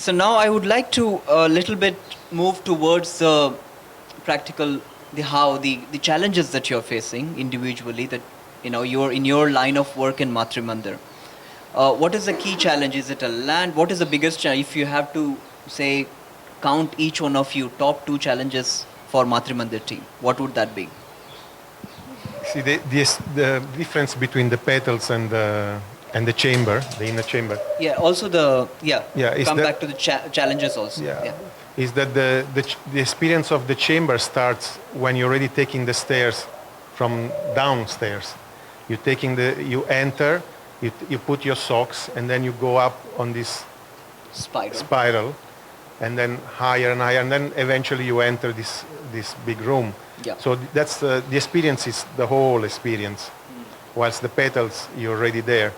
So now I would like to a little bit move towards the practical, the challenges that you're facing individually. That you're in your line of work in Matrimandir. What is the key challenge? Is it a land? What is the biggest challenge? If you have to say, count each one of you top two challenges for Matrimandir team, what would that be? See the difference between the petals and the chamber, the inner chamber. Yeah. Also come back to the challenges also. Yeah. Is that the experience of the chamber starts when you're already taking the stairs from downstairs. You enter, you put your socks, and then you go up on this spiral, and then higher and higher, and then eventually you enter this big room. Yeah. So that's the experience is the whole experience. Whilst the petals, you're already there.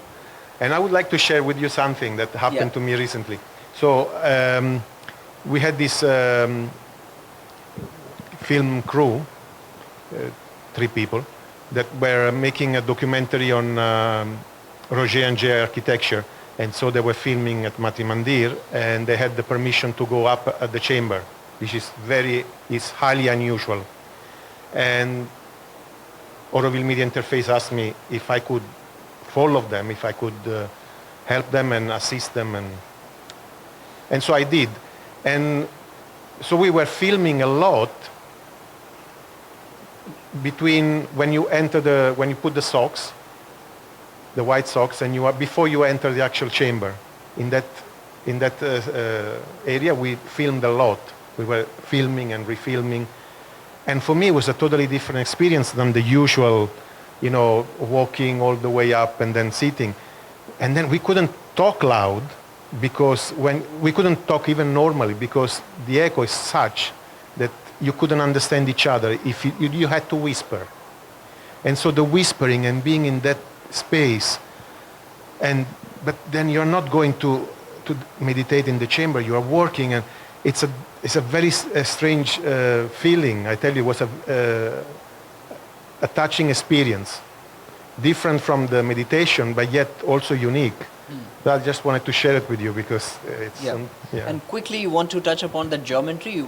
And I would like to share with you something that happened to me recently. So we had this film crew, 3 people, that were making a documentary on Roger and Jay architecture. And so they were filming at Matrimandir, and they had the permission to go up at the chamber, which is highly unusual. And Auroville Media Interface asked me if I could follow them, if I could help them and assist them, and so I did. And so we were filming a lot between when you put the socks, the white socks, and before you enter the actual chamber. In that area, we filmed a lot. We were filming and refilming, and for me, it was a totally different experience than the usual, walking all the way up and then sitting. And then we couldn't talk loud because we couldn't talk even normally because the echo is such that you couldn't understand each other. If you had to whisper. And so the whispering and being in that space, but then you're not going to meditate in the chamber, you are working, and it's a very strange feeling. I tell you, it was a touching experience, different from the meditation, but yet also unique. I just wanted to share it with you because it's... And quickly, you want to touch upon the geometry?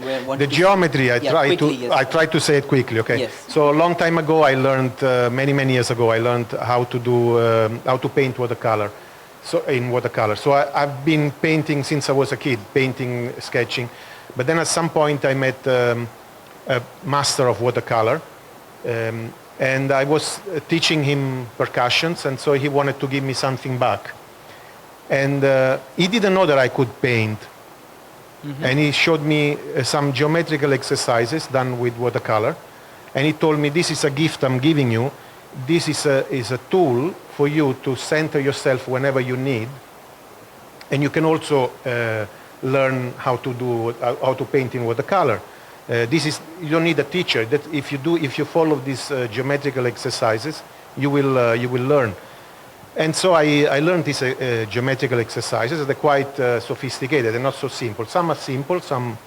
Geometry, I try to say it quickly, okay? Yes. So a long time ago, I learned, many years ago, I learned how to paint watercolor. In watercolor. So I've been painting since I was a kid, painting, sketching. But then at some point I met a master of watercolor, and I was teaching him percussions, and so he wanted to give me something back. And he didn't know that I could paint. And he showed me some geometrical exercises done with watercolor. And he told me, this is a gift I'm giving you. This is a tool for you to center yourself whenever you need. And you can also learn how to paint in watercolor. You don't need a teacher. That if you follow these geometrical exercises, you will learn. And so I learned these geometrical exercises. They're quite sophisticated. They're not so simple. Some are simple, some.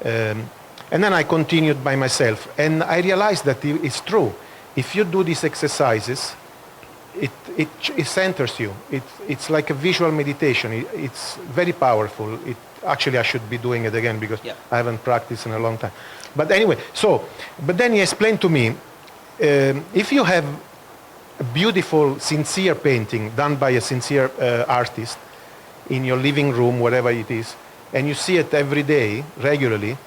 And then I continued by myself, and I realized that it's true. If you do these exercises, it centers you. It's like a visual meditation. It's very powerful. Actually, I should be doing it again because I haven't practiced in a long time. But anyway, but then he explained to me, if you have a beautiful, sincere painting done by a sincere artist in your living room, wherever it is, and you see it every day, regularly,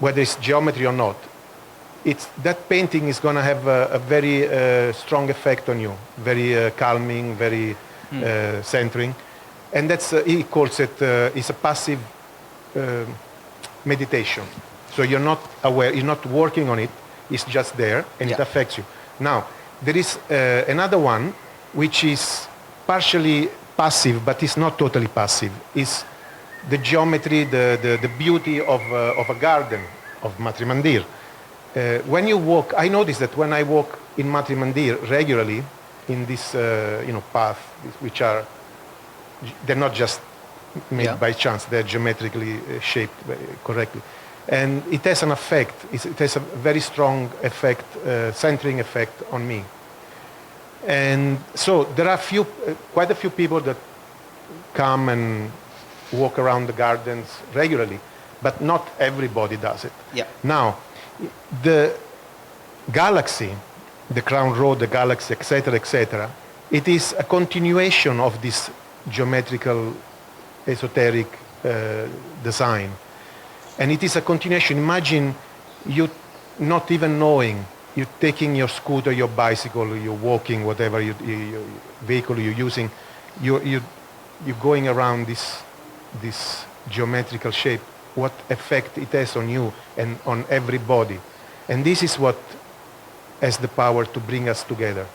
whether it's geometry or not, that painting is going to have a very strong effect on you, very calming, very centering. And he calls it, it's a passive meditation. So you're not aware, you're not working on it, it's just there, and it affects you. Now, there is another one, which is partially passive, but it's not totally passive. It's the geometry, the beauty of a garden, of Matrimandir. When you walk, I notice that when I walk in Matrimandir regularly, in this path, which they're not just made by chance, they're geometrically shaped correctly. And it has an effect, it has a very strong effect, centering effect on me. And so there are quite a few people that come and walk around the gardens regularly, but not everybody does it. Yeah. Now, the galaxy, the crown road, the galaxy, etc., it is a continuation of this geometrical, esoteric design. And it is a continuation. Imagine you not even knowing, you taking your scooter, your bicycle, you're walking, whatever vehicle you're using, you're going around this geometrical shape, what effect it has on you and on everybody. And this is what has the power to bring us together.